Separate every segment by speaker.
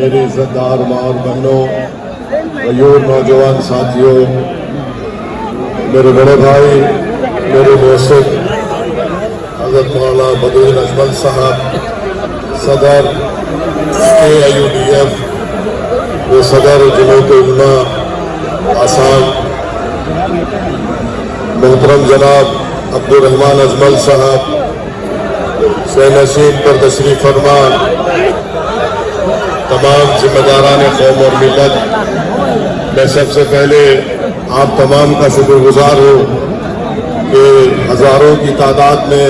Speaker 1: मेरे इज्जतदार माँ और बहनों, मयूर नौजवान साथियों, मेरे बड़े भाई, मेरे दोस्त हज़रत मौलाना बदरुद्दीन अजमल साहब, सदर AIUDF, वो सदर जमात उलमा आसाम, मोहतरम जनाब अब्दुर्रहमान अजमल साहब, शह नशीन पर तशरीफ फरमा, तमाम जिम्मेदारान कौम और मिलत, मैं सबसे पहले आप तमाम का शुक्रगुजार हूँ कि हज़ारों की तादाद में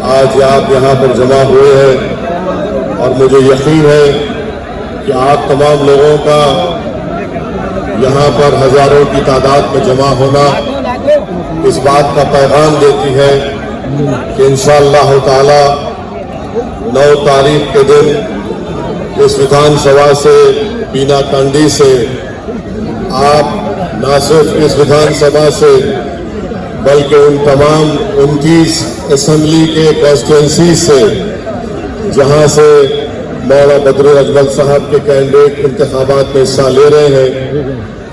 Speaker 1: आज आप यहाँ पर जमा हुए हैं और मुझे यकीन है कि आप तमाम लोगों का यहाँ पर हज़ारों की तादाद में जमा होना इस बात का पैगाम देती है कि इंशाअल्लाह ताला 9 तारीख के दिन इस विधानसभा से बीना कंडी से आप न सिर्फ इस विधानसभा से बल्कि उन तमाम 29 असेंबली के कॉन्स्टिट्यूंसी से जहां से मौलाना बदरुद्दीन अजमल साहब के कैंडिडेट इंतखाबात में हिस्सा ले रहे हैं,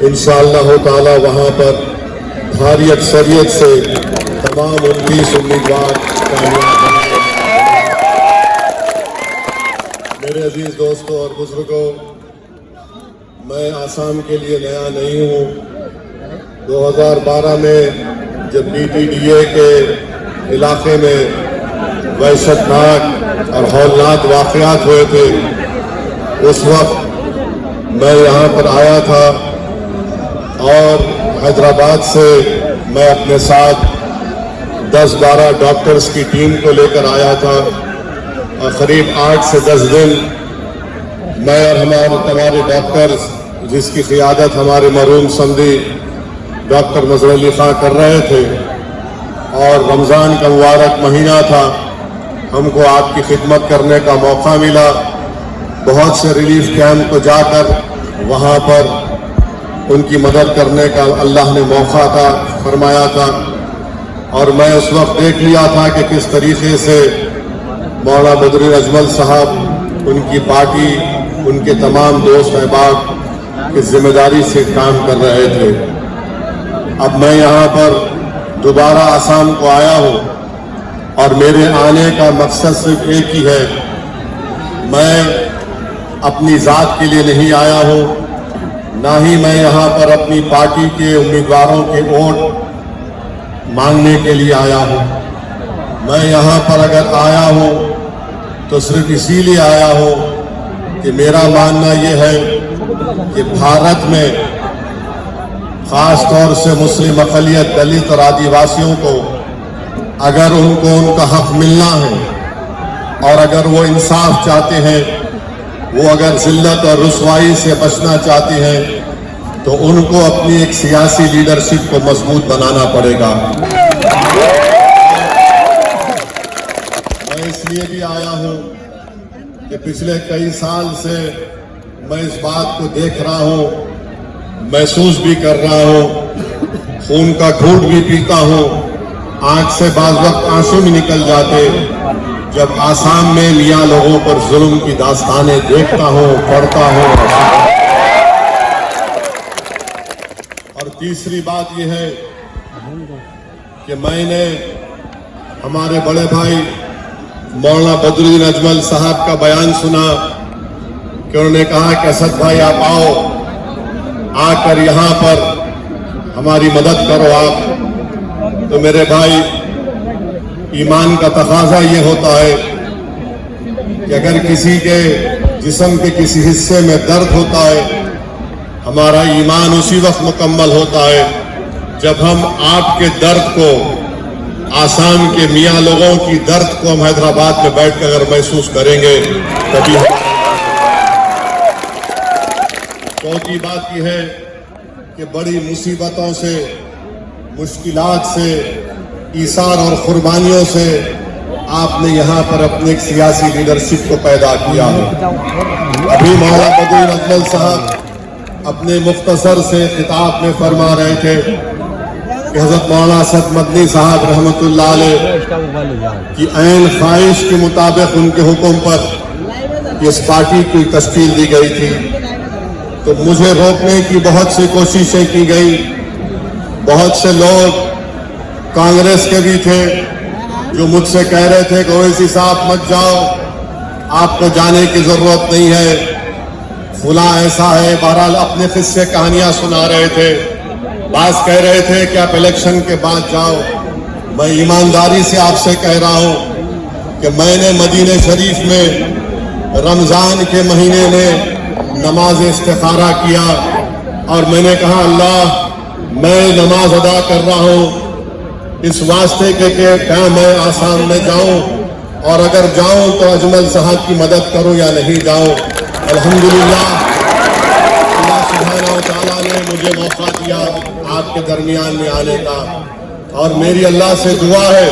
Speaker 1: इंशाअल्लाह ताला वहां पर भारी अक्सरियत से तमाम 29 उम्मीदवार कामयाब होंगे। मेरे अजीज दोस्तों और बुजुर्गों, मैं आसाम के लिए नया नहीं हूँ। 2012 में जब BTDA के इलाके में वहशतनाक और हौलनाक वाक़यात हुए थे, उस वक्त मैं यहाँ पर आया था और हैदराबाद से मैं अपने साथ 10-12 डॉक्टर्स की टीम को लेकर आया था और करीब 8 से 10 दिन मैं और हमारे डॉक्टर्स, जिसकी क़ियादत हमारे मरहूम समदी डॉक्टर नज़र अली खां कर रहे थे, और रमज़ान का मुबारक महीना था, हमको आपकी खिदमत करने का मौका मिला। बहुत से रिलीफ कैंप को जाकर वहाँ पर उनकी मदद करने का अल्लाह ने मौका था फरमाया था, और मैं उस वक्त देख लिया था कि किस तरीके से मौलाना बदरुद्दीन अजमल साहब, उनकी पार्टी, उनके तमाम दोस्त अहबाब की जिम्मेदारी से काम कर रहे थे। अब मैं यहाँ पर दोबारा आसाम को आया हूँ और मेरे आने का मकसद सिर्फ एक ही है। मैं अपनी ज़ात के लिए नहीं आया हूँ, ना ही मैं यहाँ पर अपनी पार्टी के उम्मीदवारों के वोट मांगने के लिए आया हूँ। मैं यहाँ पर अगर आया हूँ तो सिर्फ इसीलिए आया हूँ कि मेरा मानना ये है कि भारत में ख़ास तौर से मुस्लिम अक़लियत, दलित और आदिवासियों को अगर उनको उनका हक मिलना है और अगर वो इंसाफ चाहते हैं, वो अगर ज़िल्लत और रुसवाई से बचना चाहते हैं, तो उनको अपनी एक सियासी लीडरशिप को मजबूत बनाना पड़ेगा। मैं इसलिए भी आया हूँ कि पिछले कई साल से मैं इस बात को देख रहा हूँ, महसूस भी कर रहा हूँ, खून का घूंट भी पीता हूँ, आंख से बाज़ वक्त आंसू भी निकल जाते जब आसाम में मियाँ लोगों पर जुल्म की दास्तानें देखता हूँ, पढ़ता हूँ। और तीसरी बात यह है कि मैंने हमारे बड़े भाई मौलाना बदरुद्दीन अजमल साहब का बयान सुना कि उन्होंने कहा कि असद भाई आप आओ, आकर यहाँ पर हमारी मदद करो आप। तो मेरे भाई, ईमान का तकाजा ये होता है कि अगर किसी के जिस्म के किसी हिस्से में दर्द होता है, हमारा ईमान उसी वक्त मुकम्मल होता है जब हम आपके दर्द को, आसाम के मियाँ लोगों की दर्द को हम हैदराबाद में बैठकर अगर महसूस करेंगे तभी। चौथी बात यह है कि बड़ी मुसीबतों से, मुश्किलात से, ईसार और कुर्बानियों से आपने यहाँ पर अपने एक सियासी लीडरशिप को पैदा किया है। अभी मौलाना बदरुद्दीन अजमल साहब अपने मुख्तसर से खिताब में फरमा रहे थे कि हज़रत मौलाना असद मदनी साहब रहमतुल्लाह अलैह की ऐन ख्वाहिश के मुताबिक उनके हुक्म पर इस पार्टी की तश्कील दी गई थी, तो मुझे रोकने की बहुत सी कोशिशें की गई। बहुत से लोग कांग्रेस के भी थे जो मुझसे कह रहे थे कि ओवैसी साहब मत जाओ, आपको जाने की जरूरत नहीं है, फुला ऐसा है। बहरहाल अपने किस्से कहानियां सुना रहे थे। बास कह रहे थे कि आप इलेक्शन के बाद जाओ। मैं ईमानदारी से आपसे कह रहा हूं कि मैंने मदीने शरीफ में रमजान के महीने में नमाज इस्तिखारा किया और मैंने कहा अल्लाह, मैं नमाज अदा कर रहा हूं इस वास्ते के क्या मैं आसाम में जाऊं, और अगर जाऊं तो अजमल साहब की मदद करूं या नहीं जाऊं। अल्हम्दुलिल्लाह अल्लाह सुब्हानहू व तआला ने मुझे मौका दिया आपके दरमियान में आने का, और मेरी अल्लाह से दुआ है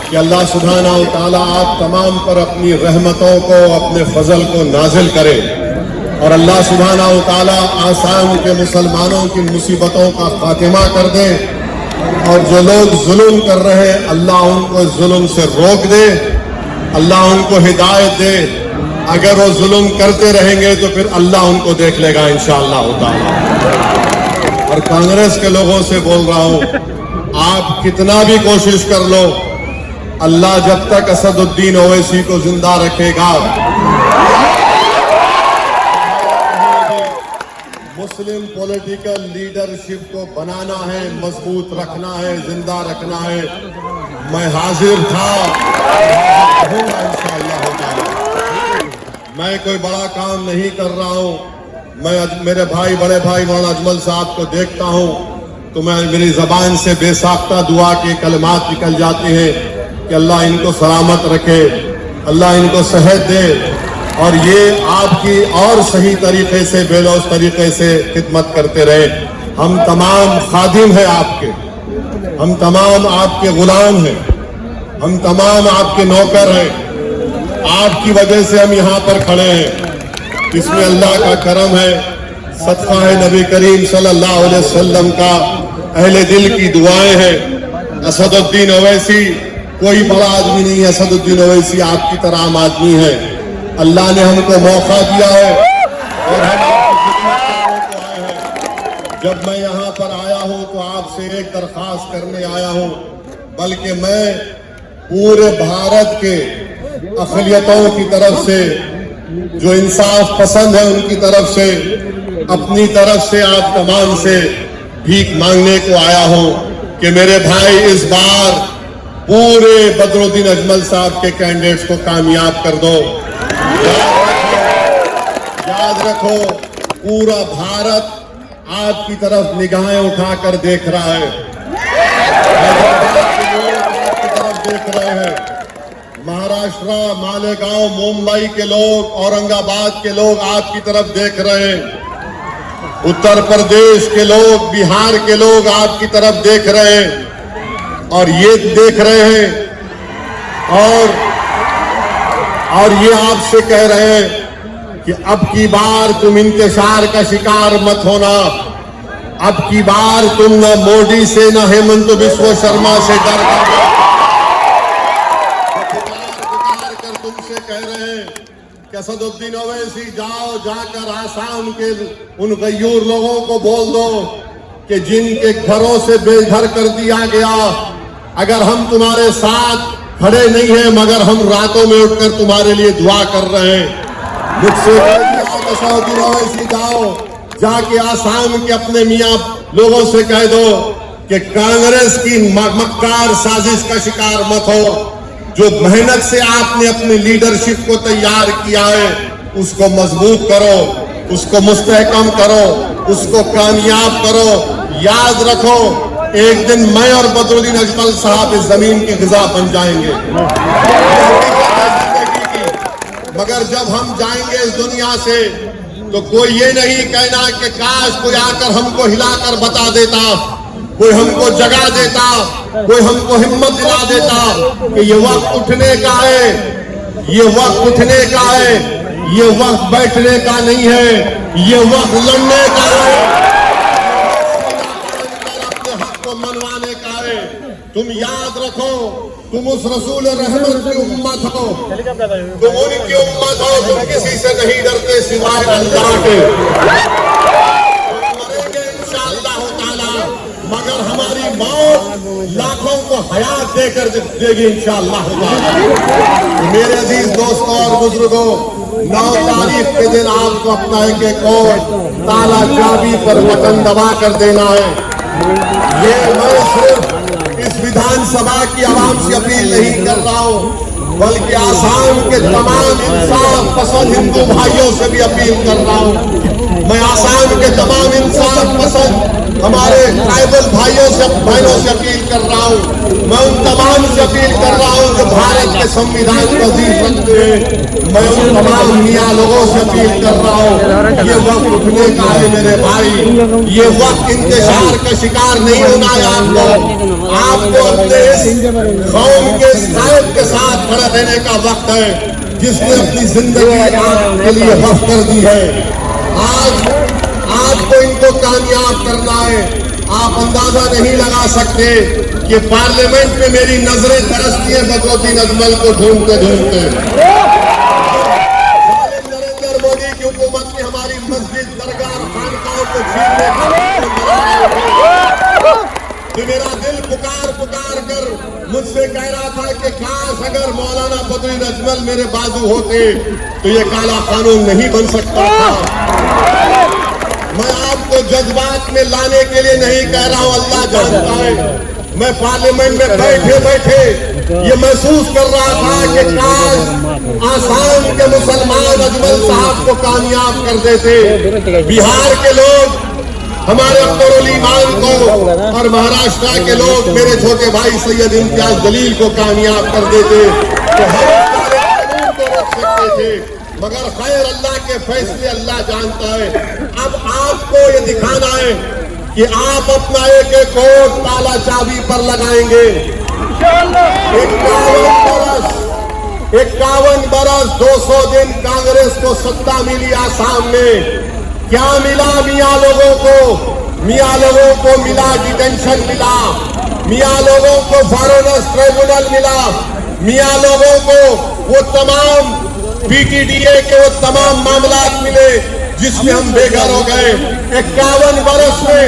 Speaker 1: कि अल्लाह सुब्हानहू व तआला आप तमाम पर अपनी रहमतों को, अपने फजल को नाजिल करे, और अल्लाह सुब्हानहू व तआला आसाम के मुसलमानों की मुसीबतों का खात्मा कर दे, और जो लोग जुल्म कर रहे हैं अल्लाह उनको जुल्म से रोक दे, अल्लाह उनको हिदायत दे। अगर वो जुल्म करते रहेंगे तो फिर अल्लाह उनको देख लेगा इंशाअल्लाह ताला। और कांग्रेस के लोगों से बोल रहा हूं, आप कितना भी कोशिश कर लो, अल्लाह जब तक असदुद्दीन ओवैसी को जिंदा रखेगा, मुस्लिम पॉलिटिकल लीडरशिप को बनाना है, मजबूत रखना है, जिंदा रखना है। मैं हाजिर था, इंशाअल्लाह ताला। मैं कोई बड़ा काम नहीं कर रहा हूं। मैं मेरे भाई, बड़े भाई मौलाना अजमल साहब को देखता हूं तो मैं मेरी जबान से बेसाख्ता दुआ के कलमात निकल जाते हैं कि अल्लाह इनको सलामत रखे, अल्लाह इनको सेहत दे, और ये आपकी और सही तरीके से, बेलौस तरीके से खिदमत करते रहे। हम तमाम खादिम हैं आपके, हम तमाम आपके गुलाम हैं, हम तमाम आपके नौकर हैं। आपकी वजह से हम यहाँ पर खड़े हैं। इसमें अल्लाह का करम है, सदका है नबी करीम सल्लल्लाहु अलैहि वसल्लम का, अहले दिल की दुआएं हैं। असदुद्दीन ओवैसी कोई बड़ा आदमी नहीं है, असदुद्दीन ओवैसी आपकी तरह आम आदमी है। अल्लाह ने हमको मौका दिया है और हम आपकी खिदमत करने को आए हैं। जब मैं यहाँ पर आया हूँ तो आपसे एक दरख्वास्त करने आया हूँ, बल्कि मैं पूरे भारत के अक़लियतों की तरफ से, जो इंसाफ पसंद है उनकी तरफ से, अपनी तरफ से आप तमाम से भीख मांगने को आया हूँ कि मेरे भाई इस बार पूरे बदरुद्दीन अजमल साहब के कैंडिडेट्स को कामयाब कर दो। याद रखो, पूरा भारत आपकी तरफ निगाहें उठाकर देख रहा है, आपकी तरफ देख रहे हैं। महाराष्ट्र, मालेगांव, मुंबई के लोग, औरंगाबाद के लोग आपकी तरफ देख रहे हैं। उत्तर प्रदेश के लोग, बिहार के लोग आपकी तरफ देख रहे हैं, और ये देख रहे हैं और ये आपसे कह रहे हैं कि अब की बार तुम इंतशार का शिकार मत होना। अब की बार तुम न मोदी से, न हेमंत बिस्वा शर्मा से डर कर तुमसे कह रहे हैं कि असदुद्दीन ओवैसी जाओ, जाकर आसाम के उन गयूर लोगों को बोल दो कि जिनके घरों से बेघर कर दिया गया, अगर हम तुम्हारे साथ खड़े नहीं हैं मगर हम रातों में उठकर तुम्हारे लिए दुआ कर रहे हैं। मुझसे असदुद्दीन ओवैसी जाओ, जाके आसाम के अपने मियाँ लोगों से कह दो कि कांग्रेस की मक्कार साजिश का शिकार मत हो। जो मेहनत से आपने अपनी लीडरशिप को तैयार किया है उसको मजबूत करो, उसको मुस्तहकम करो, उसको कामयाब करो। याद रखो, एक दिन मैं और बदरुद्दीन अजमल साहब इस जमीन की ग़िज़ा बन जाएंगे। मगर जब हम जाएंगे इस दुनिया से तो कोई ये नहीं कहना कि काश कोई आकर हमको हिलाकर बता देता, कोई हमको जगा देता, कोई हमको हिम्मत दिला देता कि ये वक्त उठने का है, ये वक्त उठने का है, ये वक्त बैठने का नहीं है, ये वक्त लड़ने का है, अपने हक को मनवाने का है। तुम याद रखो, तुम उस रसूल रहमत की उम्मत हो, तुम उनकी उम्मत हो, तुम किसी से नहीं डरते सिवाय अल्लाह के। मरेंगे इंशाअल्लाह ताला, मगर हमारी मौत लाखों को हयात देकर देगी इंशाअल्लाह ताला। मेरे अजीज दोस्तों और बुजुर्गों, 9 तारीख के दिन आपको अपना एक और ताला चाबी पर बटन दबा कर देना है। ये मैं सिर्फ इस विधानसभा की आवाम से अपील नहीं कर रहा हूँ, बल्कि आसाम के तमाम इंसाफ पसंद हिंदू भाइयों से भी अपील कर रहा हूँ। मैं आसाम के तमाम इंसाफ पसंद हमारे ट्राइबल भाइयों से बहनों से अपील कर रहा हूँ। मैं उन तमाम से अपील कर रहा हूँ जो भारत के संविधान को अजीज रखते हैं। मैं उन तमाम मियाँ लोगों से अपील कर रहा हूँ, ये वक्त उठने का है मेरे भाई, ये वक्त इंतजार का शिकार नहीं होना है। आपको अपने इस कौम के साहिब के साथ खड़ा रहने का वक्त है, जिसने अपनी जिंदगी आपके लिए वक्त कर दी है। आज को इनको कामयाब करना है। आप अंदाजा नहीं लगा सकते कि पार्लियामेंट में मेरी नजरें तरसती है बदरुद्दीन अजमल को ढूंढते ढूंढते। नरेंद्र मोदी की हुकूमत ने हमारी मस्जिद, दरगाह और खानकाहों को छीनने तो मेरा दिल पुकार पुकार कर मुझसे कह रहा था कि काश अगर मौलाना बदरुद्दीन अजमल मेरे बाजू होते तो ये काला कानून नहीं बन सकता था। मैं आपको जज्बात में लाने के लिए नहीं कह रहा हूं, अल्लाह जानता है। मैं पार्लियामेंट में बैठे बैठे ये महसूस कर रहा था कि काश आसाम के मुसलमान अजमल साहब को कामयाब कर देते, बिहार के लोग हमारे अख्तरुल ईमान को और महाराष्ट्र के लोग मेरे छोटे भाई सैयद इम्तियाज जलील को कामयाब कर देते तो हम कानून को रोक सकते थे। मगर खैर अल्लाह के फैसले अल्लाह जानता है। अब आपको ये दिखाना है कि आप अपना एक और ताला चाबी पर लगाएंगे। 51 बरस 200 दिन कांग्रेस को सत्ता मिली आसाम में, क्या मिला मियाँ लोगों को? मियाँ लोगों को मिला डिटेंशन मिला, मियाँ लोगों को फॉरेनर्स ट्रिब्यूनल मिला, मियाँ लोगों को वो तमाम पीटीडीए के वो तमाम मामला मिले जिसमें हम बेघर हो गए। 51 बरस में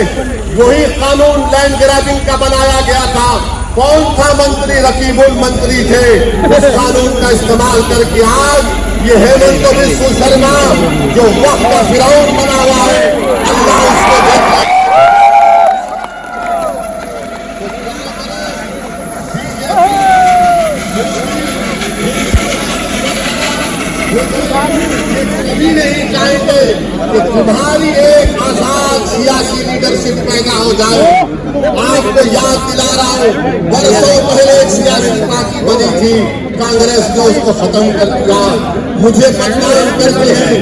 Speaker 1: वही कानून लैंड ग्रैबिंग का बनाया गया था। कौन था मंत्री? रकीबुल मंत्री थे। उस कानून का इस्तेमाल करके आज ये हेमंत बिस्व शर्मा जो वक्त का फिरौन बना हुआ है, अल्लाह उसको देख रहा है। कभी नहीं चाहते कि तुम्हारी एक आजाद सियासी लीडरशिप पैदा हो जाए। आपको याद दिला रहा हूँ, बरसों पहले एक सियासी पार्टी बनी थी, कांग्रेस ने उसको खत्म कर दिया। मुझे बदनाम करते हैं,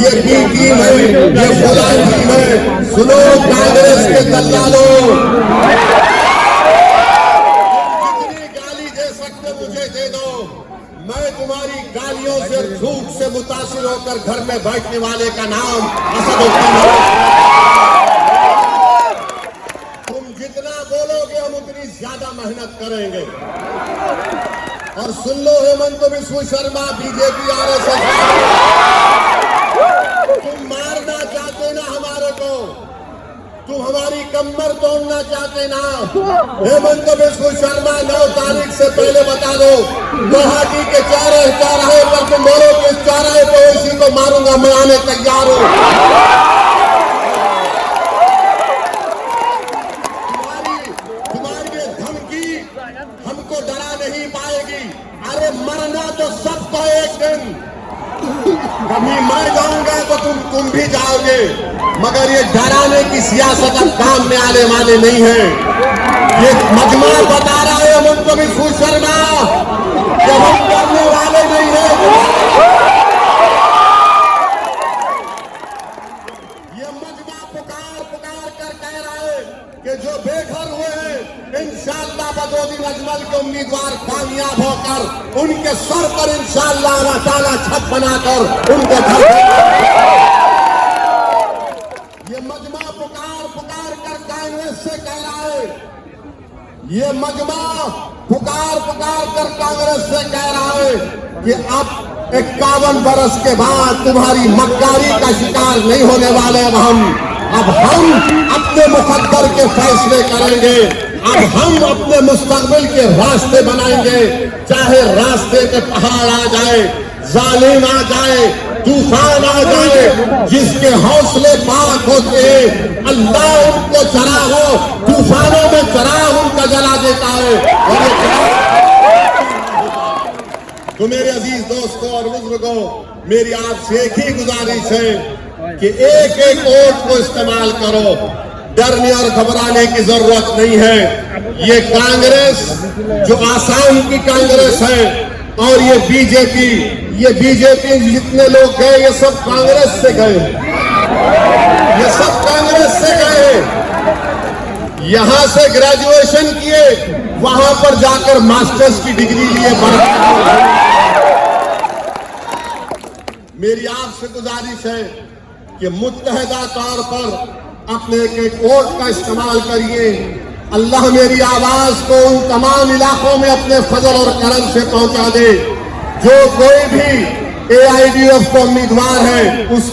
Speaker 1: ये बी टीम है, ये फलां टीम है। सुनो कांग्रेस के दलालों, जितनी गाली दे सकते मुझे दे दो। मैं तुम्हारी गालियों से, झूठ से मुतासिर होकर घर में बैठने वाले का नाम असदुद्दीन है। तुम जितना बोलोगे हम उतनी ज्यादा मेहनत करेंगे। और सुन लो हेमंत बिस्व शर्मा, बीजेपी आरएसएस, तुम मारना चाहते ना हमारे को, तुम हमारी कमर तोड़ना चाहते ना। हेमंत बिस्व शर्मा 9 तारीख से पहले बता दो, गुवाहाटी के चौराहे पर तुम बोलो कि इस चौराहे पर इसी को मारूंगा, मैं आने तैयार हूं। तुम्हारी ये धमकी हमको डरा नहीं पाएगी। अरे मरना तो सबको एक दिन, कभी मर जाऊंगा तो तुम भी जाओगे, मगर ये डराने की सियासत अब काम में आने वाले नहीं है। ये मजमा बता रहा है हेमंत बिस्व शर्मा कि हम करने वाले नहीं है। ये मजमा पुकार पुकार कर कह रहा है कि जो बेघर हुए हैं इंशाअल्लाह बदरुद्दीन अजमल के उम्मीदवार कामयाब होकर उनके सर पर इंशाअल्लाह अल्लाह ताला छत बनाकर उनके घर, ये मजमा पुकार पुकार कर कांग्रेस से कह रहा है, ये मजमा पुकार पुकार कर कांग्रेस से कह रहा है कि अब 51 बरस के बाद तुम्हारी मक्कारी का शिकार नहीं होने वाले अब हम अपने मुकद्दर के फैसले करेंगे। अब हम अपने मुस्तकबिल के रास्ते बनाएंगे, चाहे रास्ते पे पहाड़ आ जाए, जालिम आ जाए, तूफान आ जाए। जिसके हौसले पाक होते अल्लाह उनको चरागों तूफानों में चराग उनका जला देता है। तो मेरे अजीज दोस्तों और बुजुर्गों, मेरी आपसे एक ही गुजारिश है कि एक एक वोट को इस्तेमाल करो। डरने और घबराने की जरूरत नहीं है। ये कांग्रेस जो आसाम की कांग्रेस है और ये बीजेपी जितने लोग गए ये सब कांग्रेस से गए, ये सब कांग्रेस से गए। यहां से ग्रेजुएशन किए, वहां पर जाकर मास्टर्स की डिग्री लिए। मेरी आपसे गुजारिश है कि मुत्तहदा तौर पर अपने एक वोट का इस्तेमाल करिए। अल्लाह मेरी आवाज को उन तमाम इलाकों में अपने फजल और करम से पहुंचा दे। जो कोई भी AIDF का उम्मीदवार है उस